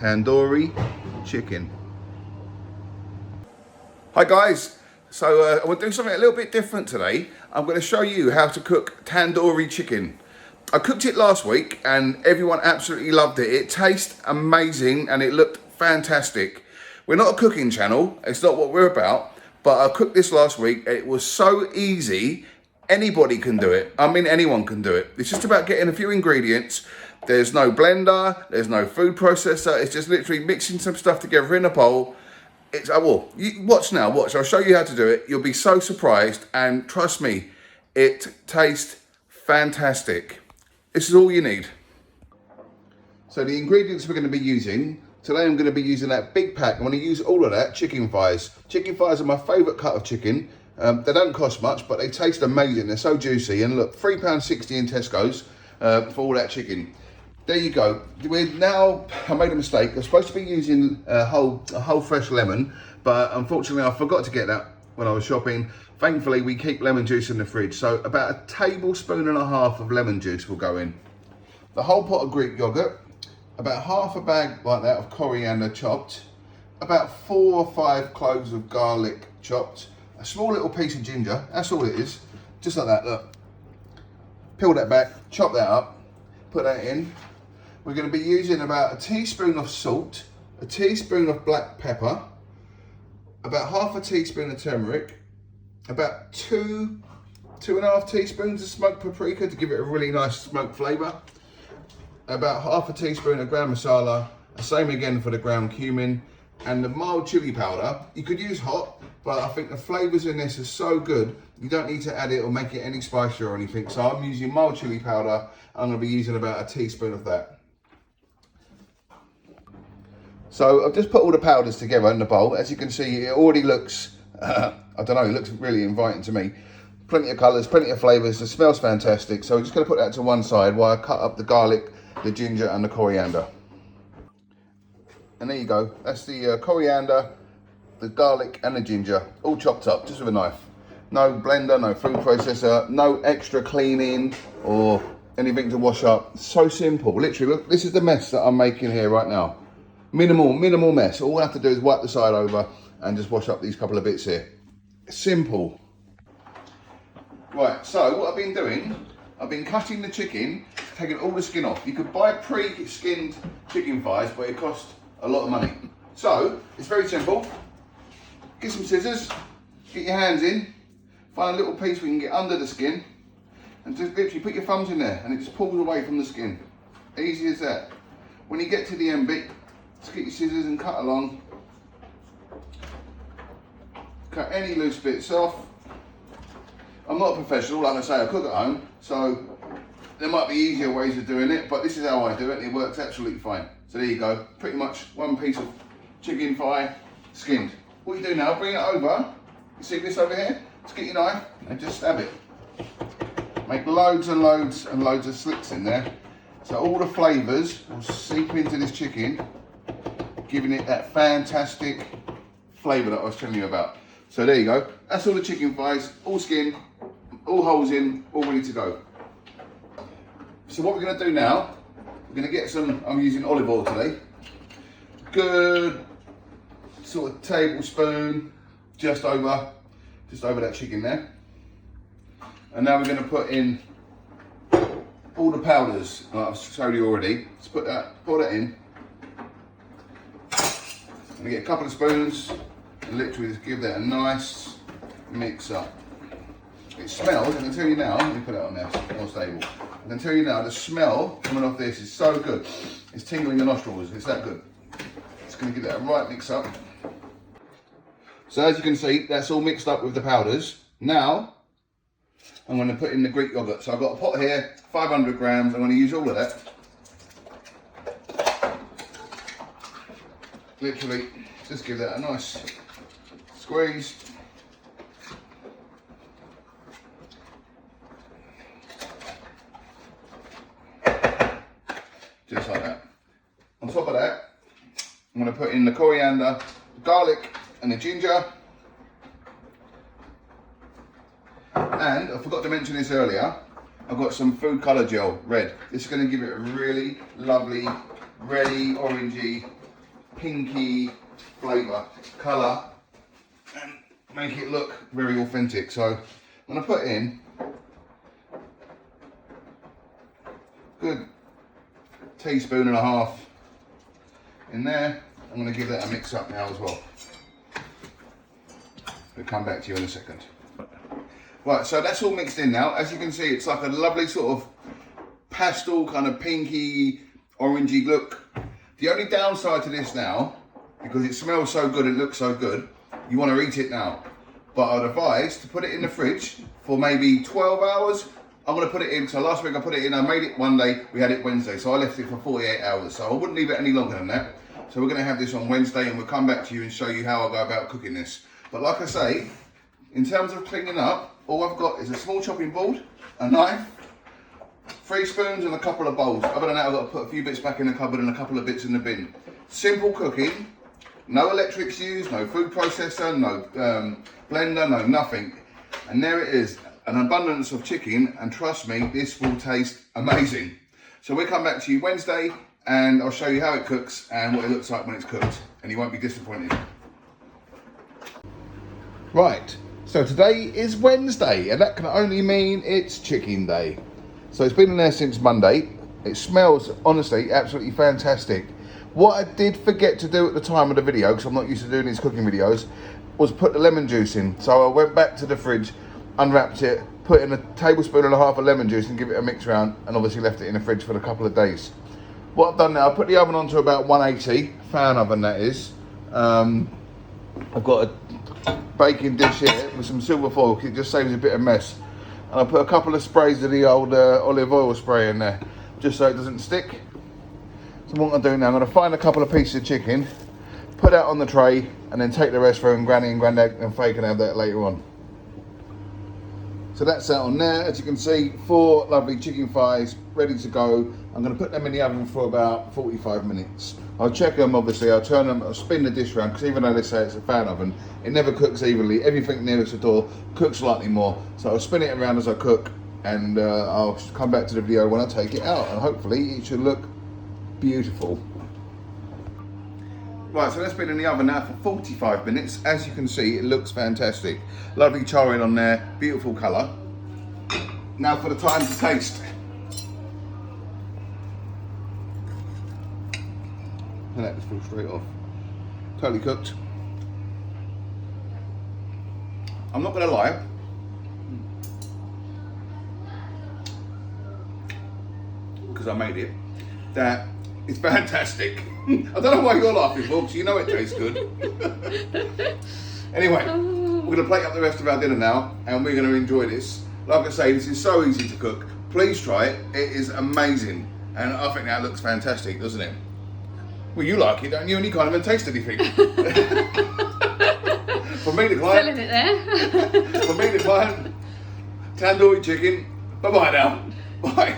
Tandoori Chicken. Hi guys, so I want to do something a little bit different today. I'm going to show you how to cook tandoori chicken. I cooked it last week and everyone absolutely loved it. It tastes amazing and it looked fantastic. We're not a cooking channel, it's not what we're about, but I cooked this last week and it was so easy, anybody can do it. I mean, anyone can do it. It's just about getting a few ingredients. There's no blender, there's no food processor, it's just literally mixing some stuff together in a bowl. It's, watch now, watch, I'll show you how to do it. You'll be so surprised and trust me, it tastes fantastic. This is all you need. So the ingredients we're going to be using, today I'm going to be using that big pack. I'm going to use all of that chicken thighs. Chicken thighs are my favourite cut of chicken. They don't cost much, but they taste amazing. They're so juicy. And look, £3.60 in Tesco's for all that chicken. There you go. I made a mistake. I'm supposed to be using a whole fresh lemon, but unfortunately I forgot to get that when I was shopping. Thankfully, we keep lemon juice in the fridge. So about a tablespoon and a half of lemon juice will go in. The whole pot of Greek yogurt, about half a bag like that of coriander chopped, about 4 or 5 cloves of garlic chopped, a small little piece of ginger, that's all it is, just like that, look. Peel that back, chop that up, put that in. We're going to be using about a teaspoon of salt, a teaspoon of black pepper, about half a teaspoon of turmeric, about 2.5 teaspoons of smoked paprika to give it a really nice smoked flavour, about half a teaspoon of ground masala, the same again for the ground cumin, and the mild chili powder. You could use hot, but I think the flavours in this are so good, you don't need to add it or make it any spicier or anything. So I'm using mild chili powder. I'm going to be using about a teaspoon of that. So I've just put all the powders together in the bowl. As you can see, it already looks, I don't know, it looks really inviting to me. Plenty of colours, plenty of flavours, it smells fantastic. So we're just going to put that to one side while I cut up the garlic, the ginger and the coriander. And there you go, that's the coriander, the garlic and the ginger, all chopped up just with a knife. No blender, no food processor, no extra cleaning or anything to wash up. So simple, literally, look, this is the mess that I'm making here right now. Minimal mess. All I have to do is wipe the side over and just wash up these couple of bits here. Simple. Right, so what I've been doing, I've been cutting the chicken, taking all the skin off. You could buy pre-skinned chicken thighs, but it costs a lot of money. So, it's very simple. Get some scissors, get your hands in, find a little piece we can get under the skin, and just literally put your thumbs in there, and it just pulls away from the skin. Easy as that. When you get to the end bit, just get your scissors and cut along. Cut any loose bits off. I'm not a professional, like I say, I cook at home, so there might be easier ways of doing it, but this is how I do it, and it works absolutely fine. So there you go, pretty much one piece of chicken thigh skinned. What you do now, bring it over, you see this over here? Just get your knife and just stab it. Make loads and loads and loads of slits in there, so all the flavours will seep into this chicken, giving it that fantastic flavour that I was telling you about. So there you go, that's all the chicken thighs, all skinned, all holes in, all ready to go. So what we're going to do now, we're going to get some, I'm using olive oil today, good sort of tablespoon just over that chicken there. And now we're going to put in all the powders like I've showed you already. Let's pour that in. I'm going to get a couple of spoons and literally just give that a nice mix up. It smells, I can tell you now, let me put it on there, it's more stable. I can tell you now, the smell coming off this is so good. It's tingling the nostrils, it's that good. Just going to give that a right mix up. So as you can see, that's all mixed up with the powders. Now, I'm going to put in the Greek yogurt. So I've got a pot here, 500 grams, I'm going to use all of that. Literally, just give that a nice squeeze. Just like that. On top of that, I'm going to put in the coriander, the garlic and the ginger. And I forgot to mention this earlier, I've got some food colour gel, red. This is going to give it a really lovely, reddy, orangey pinky flavour, colour, and make it look very authentic. So I'm going to put in good teaspoon and a half in there. I'm going to give that a mix up now as well. We'll come back to you in a second. Right, so that's all mixed in now. As you can see, it's like a lovely sort of pastel kind of pinky orangey look. The only downside to this now, because it smells so good, it looks so good, you want to eat it now. But I'd advise to put it in the fridge for maybe 12 hours. I'm going to put it in, so last week I put it in, I made it one day, we had it Wednesday, so I left it for 48 hours. So I wouldn't leave it any longer than that. So we're going to have this on Wednesday and we'll come back to you and show you how I go about cooking this. But like I say, in terms of cleaning up, all I've got is a small chopping board, a knife, 3 spoons and a couple of bowls. Other than that, I've got to put a few bits back in the cupboard and a couple of bits in the bin. Simple cooking, no electrics used, no food processor, no blender, no nothing. And there it is, an abundance of chicken, and trust me, this will taste amazing. So we'll come back to you Wednesday and I'll show you how it cooks and what it looks like when it's cooked, and you won't be disappointed. Right, so today is Wednesday, and that can only mean it's chicken day. So it's been in there since Monday. It smells, honestly, absolutely fantastic. What I did forget to do at the time of the video, because I'm not used to doing these cooking videos, was put the lemon juice in. So I went back to the fridge, unwrapped it, put in a tablespoon and a half of lemon juice and give it a mix round, and obviously left it in the fridge for a couple of days. What I've done now, I put the oven on to about 180, fan oven that is. I've got a baking dish here with some silver foil, it just saves a bit of mess. And I put a couple of sprays of the old olive oil spray in there, just so it doesn't stick. So what I'm going to do now, I'm going to find a couple of pieces of chicken, put that on the tray, and then take the rest for Granny and Grandad and Faye can have that later on. So that's that on there. As you can see, 4 lovely chicken thighs ready to go. I'm going to put them in the oven for about 45 minutes. I'll check them, obviously, I'll turn them, I'll spin the dish around, because even though they say it's a fan oven, it never cooks evenly. Everything nearest the door cooks slightly more. So I'll spin it around as I cook, and I'll come back to the video when I take it out, and hopefully it should look beautiful. Right, so that's been in the oven now for 45 minutes. As you can see, it looks fantastic. Lovely charring on there, beautiful colour. Now for the time to taste. And that just falls straight off. Totally cooked. I'm not going to lie. Because I made it. That it's fantastic. I don't know why you're laughing, folks. You know it tastes good. Anyway, we're going to plate up the rest of our dinner now, and we're going to enjoy this. Like I say, this is so easy to cook. Please try it. It is amazing. And I think that looks fantastic, doesn't it? Well, you like it, don't you? And you can't even taste anything. For me, the client. Selling it there. For me, the client. Tandoori chicken. Bye-bye now. Bye.